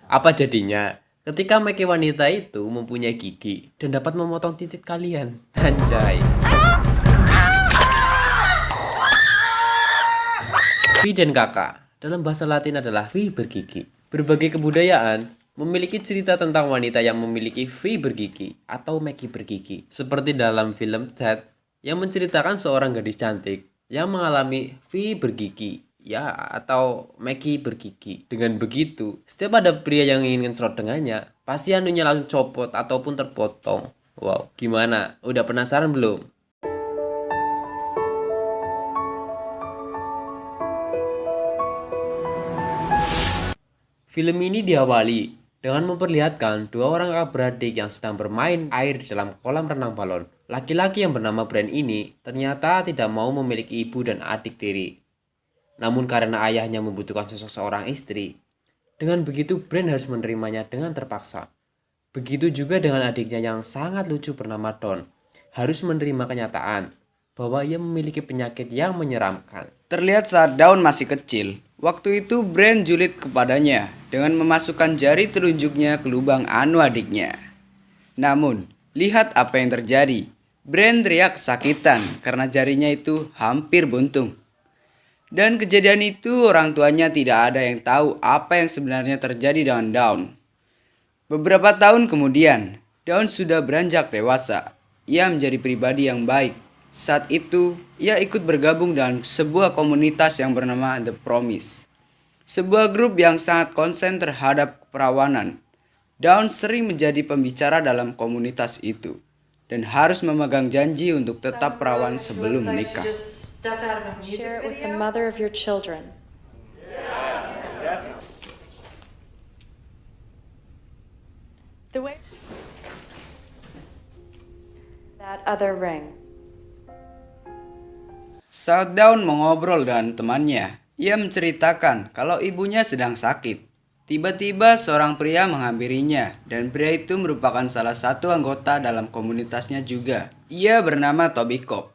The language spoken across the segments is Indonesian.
Apa jadinya? Ketika Meki wanita itu mempunyai gigi dan dapat memotong titik kalian. Anjay. Vi dan kakak dalam bahasa Latin adalah Vi bergigi. Berbagai kebudayaan memiliki cerita tentang wanita yang memiliki V bergigi atau Meki bergigi. Seperti dalam film Ted yang menceritakan seorang gadis cantik yang mengalami V bergigi ya atau Meki bergigi. Dengan begitu, setiap ada pria yang ingin ngecerot dengannya, pasti anunya langsung copot ataupun terpotong. Wow, gimana? Udah penasaran belum? Film ini diawali dengan memperlihatkan dua orang kakak beradik yang sedang bermain air di dalam kolam renang balon. Laki-laki yang bernama Brand ini ternyata tidak mau memiliki ibu dan adik tiri. Namun karena ayahnya membutuhkan sosok seorang istri, dengan begitu Brand harus menerimanya dengan terpaksa. Begitu juga dengan adiknya yang sangat lucu bernama Don, harus menerima kenyataan bahwa ia memiliki penyakit yang menyeramkan. Terlihat saat Dawn masih kecil, waktu itu Brand julid kepadanya dengan memasukkan jari telunjuknya ke lubang anu adiknya. Namun, lihat apa yang terjadi. Brand teriak kesakitan karena jarinya itu hampir buntung. Dan kejadian itu orang tuanya tidak ada yang tahu apa yang sebenarnya terjadi dengan Dawn. Beberapa tahun kemudian, Dawn sudah beranjak dewasa. Ia menjadi pribadi yang baik. Saat itu, ia ikut bergabung dalam sebuah komunitas yang bernama The Promise. Sebuah grup yang sangat konsen terhadap keperawanan. Dawn sering menjadi pembicara dalam komunitas itu dan harus memegang janji untuk tetap perawan sebelum menikah. Share it with the mother of your children. The way that other ring. Saat Dawn mengobrol dengan temannya, ia menceritakan kalau ibunya sedang sakit. Tiba-tiba seorang pria menghampirinya dan pria itu merupakan salah satu anggota dalam komunitasnya juga. Ia bernama Toby Cobb.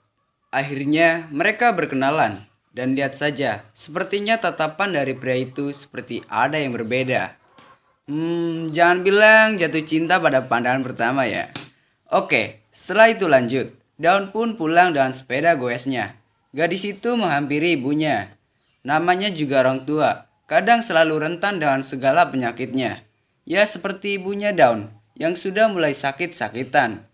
Akhirnya mereka berkenalan dan lihat saja, sepertinya tatapan dari pria itu seperti ada yang berbeda. Jangan bilang jatuh cinta pada pandangan pertama ya. Oke, setelah itu lanjut. Dawn pun pulang dengan sepeda goesnya. Gadis itu menghampiri ibunya. Namanya juga orang tua. Kadang selalu rentan dengan segala penyakitnya. Ya seperti ibunya Dawn yang sudah mulai sakit-sakitan.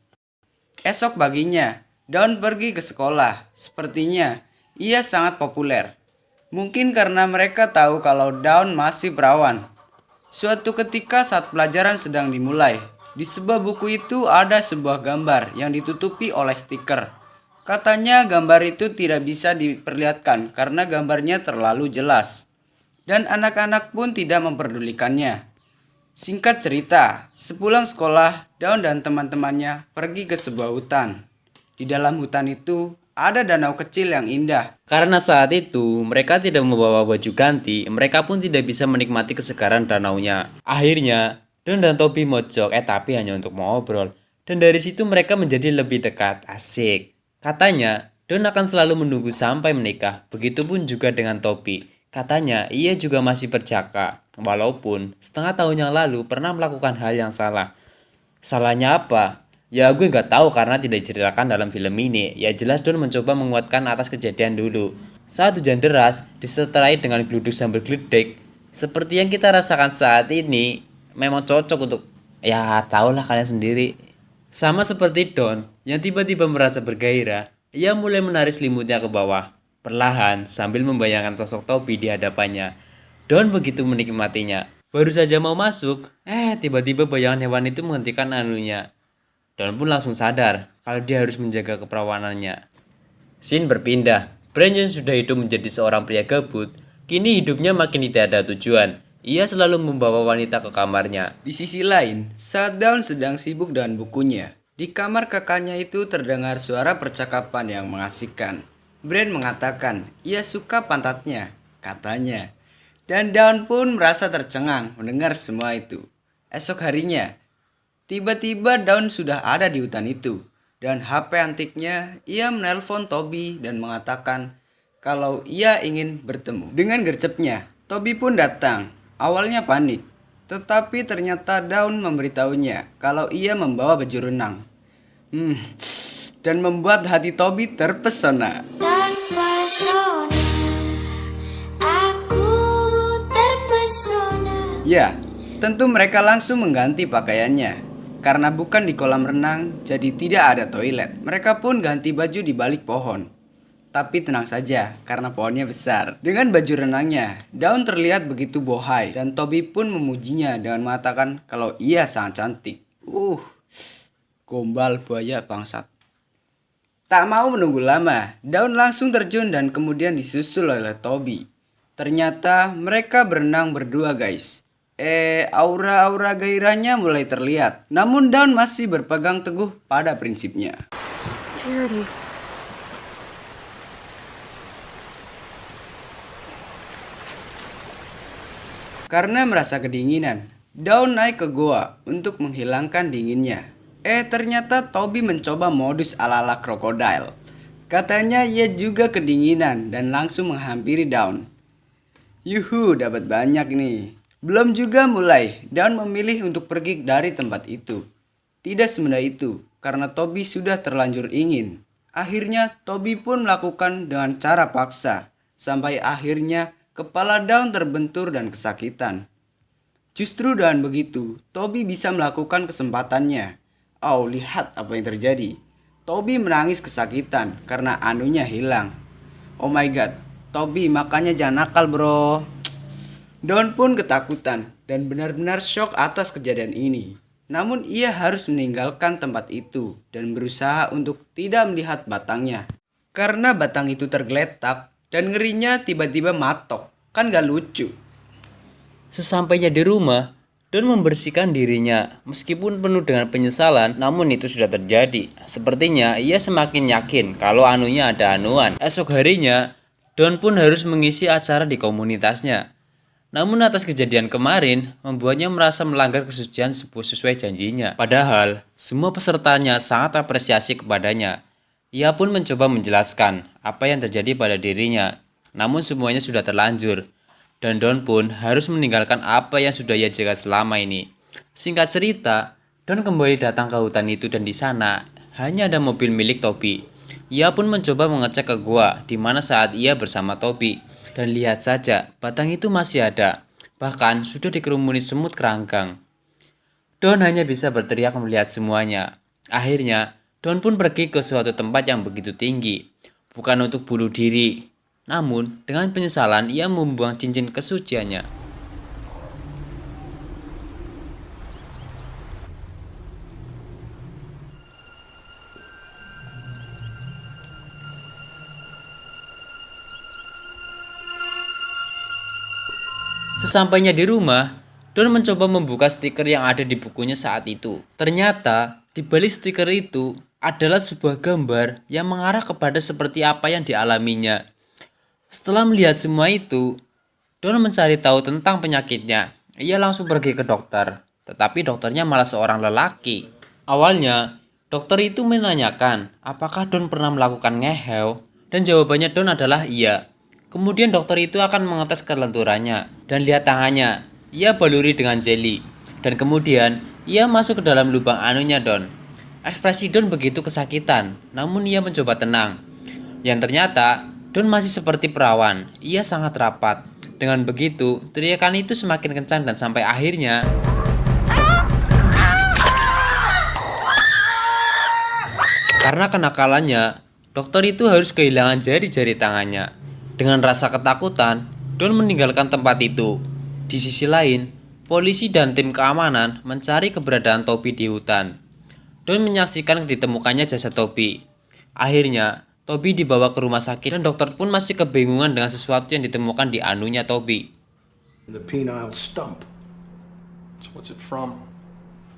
Esok paginya, Dawn pergi ke sekolah. Sepertinya ia sangat populer. Mungkin karena mereka tahu kalau Dawn masih perawan. Suatu ketika saat pelajaran sedang dimulai, di sebuah buku itu ada sebuah gambar yang ditutupi oleh stiker. Katanya gambar itu tidak bisa diperlihatkan karena gambarnya terlalu jelas. Dan anak-anak pun tidak memperdulikannya. Singkat cerita, sepulang sekolah, Dawn dan teman-temannya pergi ke sebuah hutan. Di dalam hutan itu ada danau kecil yang indah. Karena saat itu mereka tidak membawa baju ganti, mereka pun tidak bisa menikmati kesegaran danaunya. Akhirnya, Don dan Toby mojok, tapi hanya untuk mengobrol. Dan dari situ mereka menjadi lebih dekat, asik. Katanya, Don akan selalu menunggu sampai menikah, begitupun juga dengan Toby. Katanya, ia juga masih berjaka, walaupun setengah tahun yang lalu pernah melakukan hal yang salah. Salahnya apa? Ya gue nggak tahu karena tidak diceritakan dalam film ini. Ya jelas Don mencoba menguatkan atas kejadian dulu. Saat hujan deras disertai dengan gluduk sambil gledek, seperti yang kita rasakan saat ini, memang cocok untuk ya tahulah kalian sendiri. Sama seperti Don yang tiba-tiba merasa bergairah, ia mulai menarik selimutnya ke bawah, perlahan sambil membayangkan sosok Toby di hadapannya. Don begitu menikmatinya. Baru saja mau masuk, tiba-tiba bayangan hewan itu menghentikan anunya. Don pun langsung sadar kalau dia harus menjaga keperawanannya. Scene berpindah. Brand yang sudah hidup menjadi seorang pria gabut, kini hidupnya makin tidak ada tujuan. Ia selalu membawa wanita ke kamarnya. Di sisi lain, saat Dawn sedang sibuk dengan bukunya, di kamar kakaknya itu terdengar suara percakapan yang mengasihkan. Brand mengatakan ia suka pantatnya, katanya. Dan Dawn pun merasa tercengang mendengar semua itu. Esok harinya, tiba-tiba Dawn sudah ada di hutan itu. Dan HP antiknya, ia menelpon Toby dan mengatakan kalau ia ingin bertemu. Dengan gercepnya, Toby pun datang. Awalnya panik. Tetapi ternyata Dawn memberitahunya kalau ia membawa baju renang. Dan membuat hati Toby terpesona. Terpesona, aku terpesona. Ya, tentu mereka langsung mengganti pakaiannya. Karena bukan di kolam renang, jadi tidak ada toilet. Mereka pun ganti baju di balik pohon. Tapi tenang saja, karena pohonnya besar. Dengan baju renangnya, Dawn terlihat begitu bohai. Dan Toby pun memujinya dengan mengatakan kalau ia sangat cantik. Gombal buaya bangsat. Tak mau menunggu lama, Dawn langsung terjun dan kemudian disusul oleh Toby. Ternyata mereka berenang berdua guys. Aura-aura gairahnya mulai terlihat. Namun Dawn masih berpegang teguh pada prinsipnya. Purity. Karena merasa kedinginan, Dawn naik ke goa untuk menghilangkan dinginnya. Ternyata Toby mencoba modus ala-ala krokodil. Katanya ia juga kedinginan dan langsung menghampiri Dawn. Yuhu, dapat banyak nih. Belum juga mulai, Dawn memilih untuk pergi dari tempat itu. Tidak semudah itu, karena Toby sudah terlanjur ingin. Akhirnya Toby pun melakukan dengan cara paksa. Sampai akhirnya kepala Dawn terbentur dan kesakitan. Justru dengan begitu, Toby bisa melakukan kesempatannya. Lihat apa yang terjadi. Toby menangis kesakitan karena anunya hilang. Oh my god, Toby makanya jangan nakal bro. Dawn pun ketakutan dan benar-benar shock atas kejadian ini. Namun ia harus meninggalkan tempat itu dan berusaha untuk tidak melihat batangnya. Karena batang itu tergeletak dan ngerinya tiba-tiba matok. Kan gak lucu. Sesampainya di rumah, Dawn membersihkan dirinya. Meskipun penuh dengan penyesalan, namun itu sudah terjadi. Sepertinya ia semakin yakin kalau anunya ada anuan. Esok harinya, Dawn pun harus mengisi acara di komunitasnya. Namun atas kejadian kemarin, membuatnya merasa melanggar kesucian sesuai janjinya. Padahal, semua pesertanya sangat apresiasi kepadanya. Ia pun mencoba menjelaskan apa yang terjadi pada dirinya. Namun semuanya sudah terlanjur. Dan Dawn pun harus meninggalkan apa yang sudah ia jaga selama ini. Singkat cerita, Dawn kembali datang ke hutan itu dan di sana hanya ada mobil milik Toby. Ia pun mencoba mengecek ke gua di mana saat ia bersama Toby. Dan lihat saja, batang itu masih ada. Bahkan sudah dikerumuni semut keranggang. Dawn hanya bisa berteriak melihat semuanya. Akhirnya, Dawn pun pergi ke suatu tempat yang begitu tinggi. Bukan untuk bunuh diri. Namun, dengan penyesalan ia membuang cincin kesuciannya. Sesampainya di rumah, Dawn mencoba membuka stiker yang ada di bukunya saat itu. Ternyata, di balik stiker itu adalah sebuah gambar yang mengarah kepada seperti apa yang dialaminya. Setelah melihat semua itu, Dawn mencari tahu tentang penyakitnya. Ia langsung pergi ke dokter, tetapi dokternya malah seorang lelaki. Awalnya, dokter itu menanyakan apakah Dawn pernah melakukan ngeheo, dan jawabannya Dawn adalah iya. Kemudian dokter itu akan mengetes kelenturannya dan lihat tangannya. Ia baluri dengan jeli. Dan kemudian ia masuk ke dalam lubang anunya Dawn. Ekspresi Dawn begitu kesakitan, namun ia mencoba tenang. Yang ternyata Dawn masih seperti perawan. Ia sangat rapat. Dengan begitu, teriakan itu semakin kencang dan sampai akhirnya karena kenakalannya, dokter itu harus kehilangan jari-jari tangannya. Dengan rasa ketakutan, Dawn meninggalkan tempat itu. Di sisi lain, polisi dan tim keamanan mencari keberadaan Toby di hutan. Dawn menyaksikan ditemukannya jasad Toby. Akhirnya, Toby dibawa ke rumah sakit dan dokter pun masih kebingungan dengan sesuatu yang ditemukan di anunya Toby. The penile stump. So what's it from?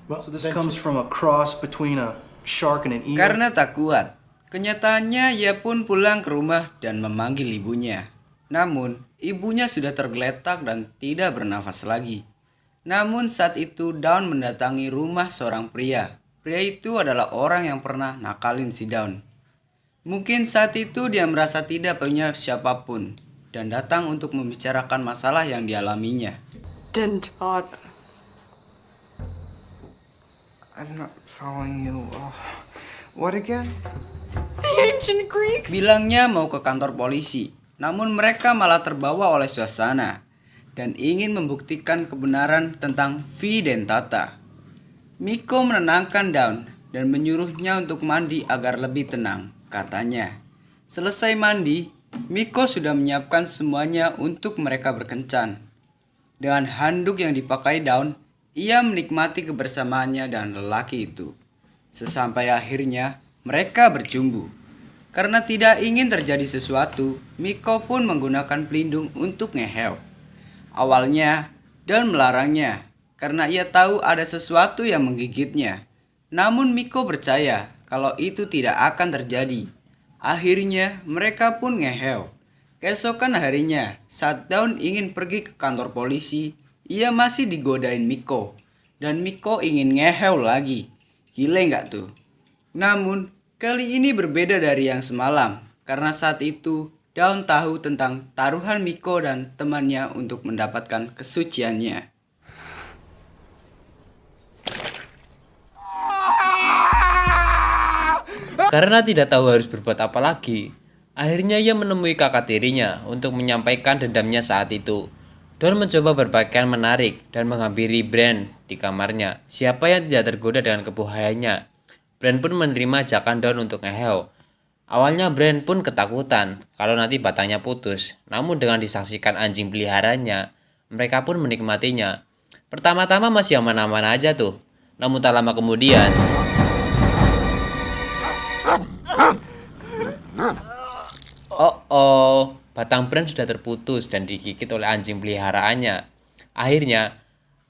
Well, So this comes from a cross between a shark and an eel. Karena tak kuat, kenyataannya ia pun pulang ke rumah dan memanggil ibunya. Namun, ibunya sudah tergeletak dan tidak bernafas lagi. Namun saat itu Dawn mendatangi rumah seorang pria. Pria itu adalah orang yang pernah nakalin si Dawn. Mungkin saat itu dia merasa tidak punya siapapun dan datang untuk membicarakan masalah yang dialaminya. Didn't Todd I'm not following you. What again? Bilangnya mau ke kantor polisi, namun mereka malah terbawa oleh suasana dan ingin membuktikan kebenaran tentang V dan Tata. Miko menenangkan Dawn dan menyuruhnya untuk mandi agar lebih tenang, katanya. Selesai mandi, Miko sudah menyiapkan semuanya untuk mereka berkencan. Dengan handuk yang dipakai Dawn, ia menikmati kebersamaannya dan lelaki itu. Sesampai akhirnya, mereka bercumbu. Karena tidak ingin terjadi sesuatu, Miko pun menggunakan pelindung untuk ngehel. Awalnya, Dawn melarangnya karena ia tahu ada sesuatu yang menggigitnya. Namun Miko percaya kalau itu tidak akan terjadi. Akhirnya mereka pun ngehel. Keesokan harinya, saat Dawn ingin pergi ke kantor polisi, ia masih digodain Miko. Dan Miko ingin ngehel lagi. Gile nggak tuh? Namun, kali ini berbeda dari yang semalam. Karena saat itu, Dawn tahu tentang taruhan Miko dan temannya untuk mendapatkan kesuciannya. Karena tidak tahu harus berbuat apa lagi, akhirnya ia menemui kakak tirinya untuk menyampaikan dendamnya saat itu. Dawn mencoba berpakaian menarik dan menghampiri Bran di kamarnya. Siapa yang tidak tergoda dengan kebuhayannya? Bran pun menerima ajakan Dawn untuk ngehel. Awalnya Bran pun ketakutan kalau nanti batangnya putus. Namun dengan disaksikan anjing peliharanya, mereka pun menikmatinya. Pertama-tama masih aman-aman aja tuh. Namun tak lama kemudian, batang Bran sudah terputus dan digigit oleh anjing peliharaannya. Akhirnya,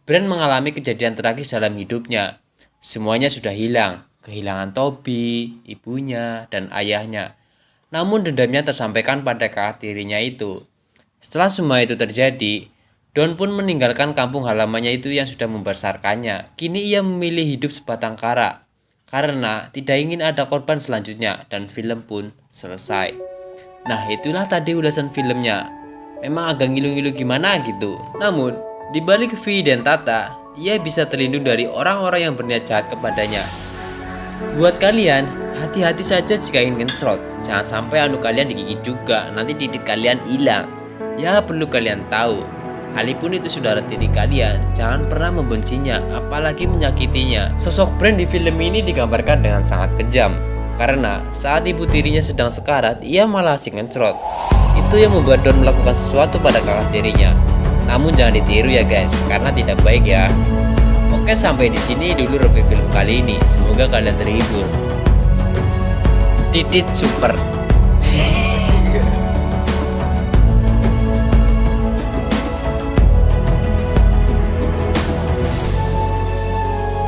Bran mengalami kejadian tragis dalam hidupnya. Semuanya sudah hilang, kehilangan Toby, ibunya, dan ayahnya. Namun dendamnya tersampaikan pada kakak tirinya itu. Setelah semua itu terjadi, Dawn pun meninggalkan kampung halamannya itu yang sudah membesarkannya. Kini ia memilih hidup sebatang kara, karena tidak ingin ada korban selanjutnya, dan film pun selesai. Nah, itulah tadi ulasan filmnya. Memang agak ngilu-ngilu gimana gitu. Namun, di balik V dan Tata, ia bisa terlindung dari orang-orang yang berniat jahat kepadanya. Buat kalian, hati-hati saja jika ingin ngencrot. Jangan sampai anu kalian digigit juga, nanti titik kalian hilang. Ya, perlu kalian tahu, kalipun itu saudara tiri kalian, jangan pernah membencinya, apalagi menyakitinya. Sosok Bran di film ini digambarkan dengan sangat kejam. Karena saat ibu tirinya sedang sekarat, ia malah asik ngencrot. Itu yang membuat Dawn melakukan sesuatu pada kakak tirinya. Namun jangan ditiru ya guys, karena tidak baik ya. Oke, sampai di sini dulu review film kali ini. Semoga kalian terhibur. Didit super.